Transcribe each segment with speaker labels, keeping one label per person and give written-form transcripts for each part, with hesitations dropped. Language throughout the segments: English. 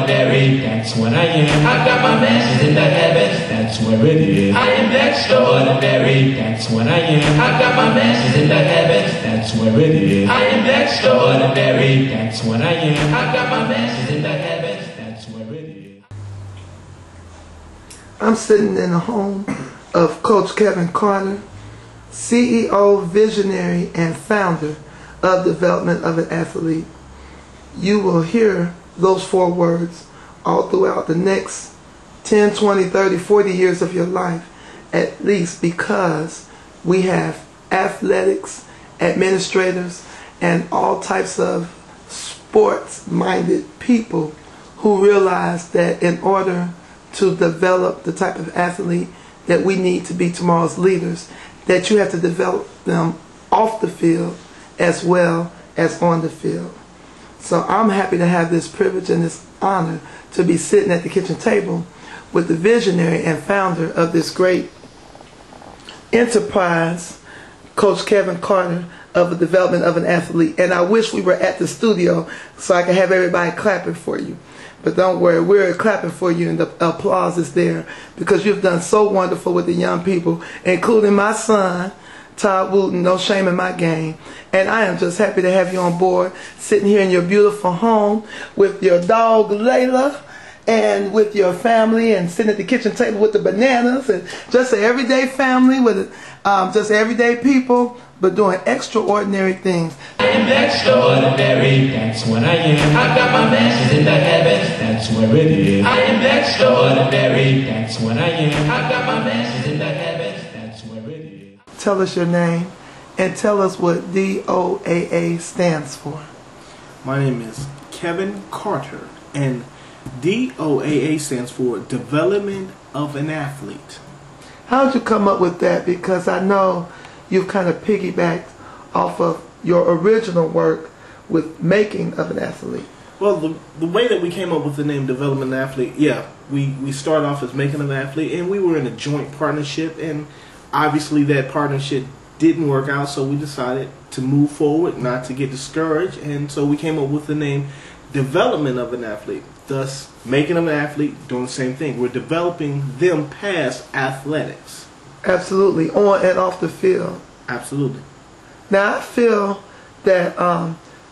Speaker 1: extraordinary, that's what I am. I got my master's in the heavens, that's where it is. I am extraordinary, that's what I am. I got my master's in the heavens, that's where it is. I am extraordinary, that's what I am. I got my master's in the heavens, that's where it is.
Speaker 2: I'm sitting in the home of Coach Kevin Carter, CEO, visionary, and founder of Development of an Athlete. You will hear those 4 words all throughout the next 10, 20, 30, 40 years of your life, at least, because we have athletics, administrators, and all types of sports-minded people who realize that in order to develop the type of athlete that we need to be tomorrow's leaders, that you have to develop them off the field as well as on the field. So I'm happy to have this privilege and this honor to be sitting at the kitchen table with the visionary and founder of this great enterprise, Coach Kevin Carter, of the Development of an Athlete. And I wish we were at the studio so I could have everybody clapping for you. But don't worry, we're clapping for you, and the applause is there because you've done so wonderful with the young people, including my son, Todd Wooten, no shame in my game. And I am just happy to have you on board, sitting here in your beautiful home with your dog Layla and with your family, and sitting at the kitchen table with the bananas, and just an everyday family with just everyday people, but doing extraordinary things.
Speaker 1: I am extraordinary, that's what I am. I got my master's in the heavens, that's where it is. I am extraordinary, that's what I am. I got my master's in the heavens, that's where it is.
Speaker 2: Tell us your name and tell us what DOAA stands for.
Speaker 3: My name is Kevin Carter, and DOAA stands for Development of an Athlete.
Speaker 2: How did you come up with that? Because I know you've kind of piggybacked off of your original work with Making of an Athlete.
Speaker 3: Well, the way that we came up with the name Development of an Athlete, yeah, we started off as Making of an Athlete, and we were in a joint partnership, and obviously that partnership didn't work out, so we decided to move forward, not to get discouraged, and so we came up with the name Development of an Athlete. Thus, Making of an Athlete, doing the same thing. We're developing them past athletics.
Speaker 2: Absolutely, on and off the field.
Speaker 3: Absolutely.
Speaker 2: Now, I feel that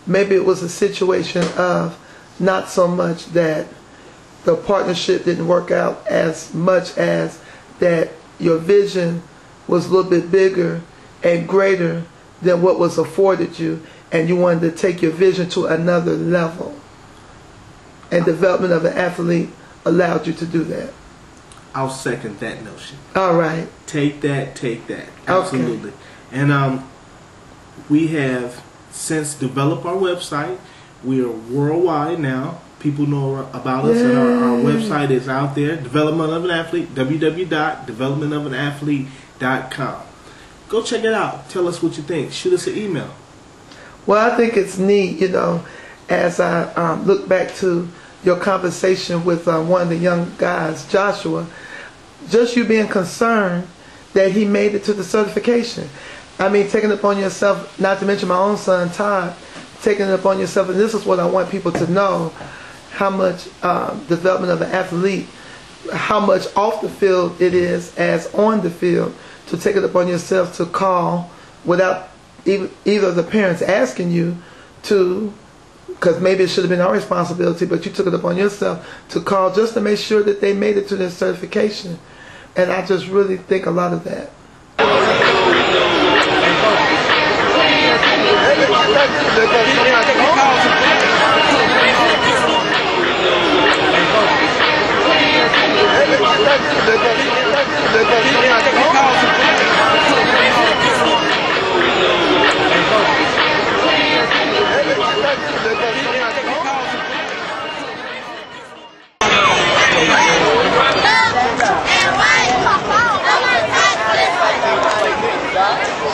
Speaker 2: maybe it was a situation of not so much that the partnership didn't work out as much as that your vision was a little bit bigger and greater than what was afforded you, and you wanted to take your vision to another level. And Development of an Athlete allowed you to do that.
Speaker 3: I'll second that notion.
Speaker 2: All right.
Speaker 3: Take that, take that. Absolutely. Okay. And we have since developed our website. We are worldwide now. People know about us, and our website is out there, Development of an Athlete, www.developmentofanathlete.com. Go check it out. Tell us what you think. Shoot us an email.
Speaker 2: Well, I think it's neat, you know, as I look back to your conversation with one of the young guys, Joshua, just you being concerned that he made it to the certification. I mean, taking it upon yourself, not to mention my own son, Todd, taking it upon yourself, and this is what I want people to know, how much Development of an Athlete, how much off the field it is as on the field, to take it upon yourself to call without either of the parents asking you to, because maybe it should have been our responsibility, but you took it upon yourself to call just to make sure that they made it to their certification. And I just really think a lot of that.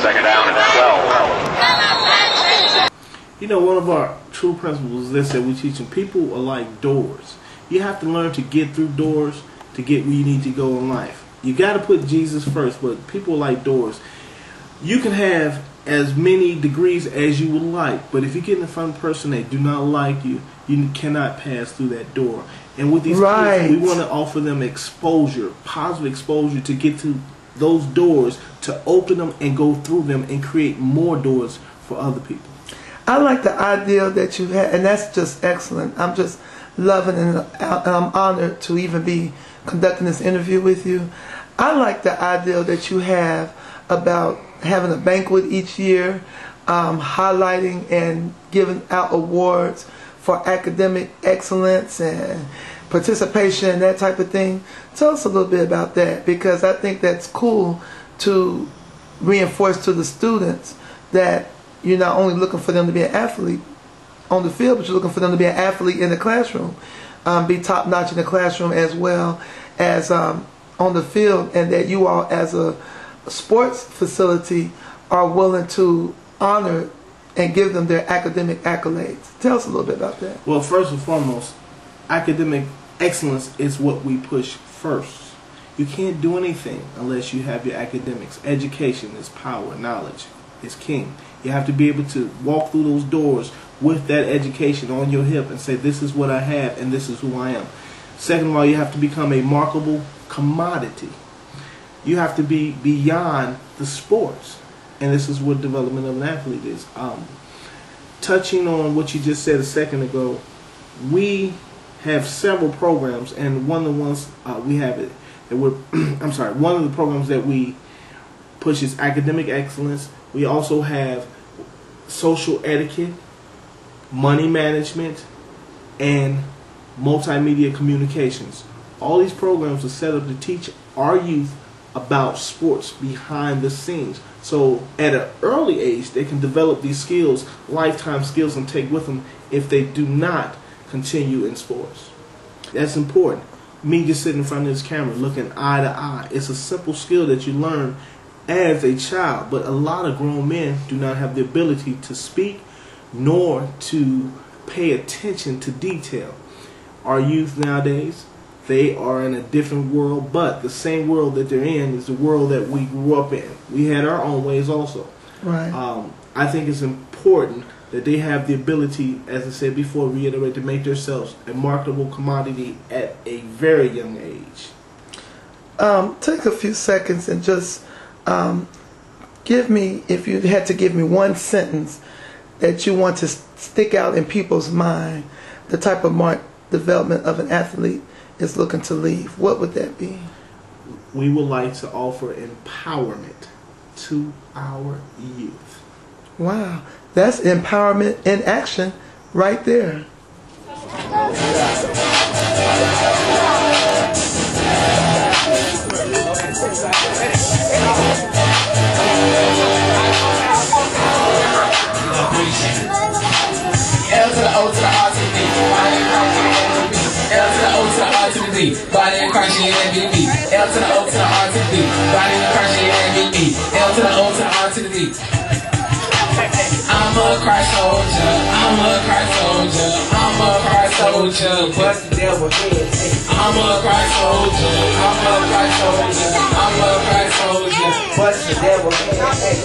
Speaker 1: Second down and 12.
Speaker 3: You know, one of our true principles is this, that we teach them. People are like doors. You have to learn to get through doors to get where you need to go in life. You got to put Jesus first, but people are like doors. You can have as many degrees as you would like, but if you get in front of a person that do not like you, you cannot pass through that door. And with these
Speaker 2: Right.
Speaker 3: kids, we want to offer them exposure, positive exposure, to get to those doors, to open them and go through them and create more doors for other people.
Speaker 2: I like the idea that you had, and that's just excellent. I'm just loving and I'm honored to even be conducting this interview with you. I like the idea that you have about having a banquet each year, highlighting and giving out awards for academic excellence and participation, that type of thing. Tell us a little bit about that, because I think that's cool to reinforce to the students that you're not only looking for them to be an athlete on the field, but you're looking for them to be an athlete in the classroom, be top notch in the classroom as well as on the field, and that you all as a sports facility are willing to honor and give them their academic accolades. Tell us a little bit about that.
Speaker 3: Well, first and foremost, academic excellence is what we push first. You can't do anything unless you have your academics. Education is power. Knowledge is king. You have to be able to walk through those doors with that education on your hip and say, this is what I have and this is who I am. Second of all, you have to become a marketable commodity. You have to be beyond the sports. And this is what development of an athlete is. Touching on what you just said a second ago, we have several programs, and one of the ones we have it that we're I'm sorry, one of the programs that we push is academic excellence. We also have social etiquette, money management, and multimedia communications. All these programs are set up to teach our youth about sports behind the scenes. So at an early age, they can develop these skills, lifetime skills, and take with them if they do not continue in sports. That's important. Me just sitting in front of this camera looking eye to eye, it's a simple skill that you learn as a child, but a lot of grown men do not have the ability to speak nor to pay attention to detail. Our youth nowadays, they are in a different world, but the same world that they're in is the world that we grew up in. We had our own ways also.
Speaker 2: Right.
Speaker 3: I think it's important that they have the ability, as I said before, reiterate, to make themselves a marketable commodity at a very young age.
Speaker 2: Take a few seconds and just give me, if you had to give me one sentence that you want to stick out in people's mind, the type of development of an athlete is looking to leave, what would that be?
Speaker 3: We would like to offer empowerment to our youth.
Speaker 2: Wow, that's empowerment in action right there.
Speaker 1: L to the O to the R to the D. L to the O to the R to the D. Body and Christ, she ain't MVP. L to the O to the R to the D. Body and Christ, she ain't MVP. L to the O to the R to the D. I'm a Christ soldier. I'm a Christ soldier. I'm a Christ soldier. Bust the devil head. I'm a Christ soldier. I'm a Christ soldier. I'm a Christ soldier. Bust the devil head.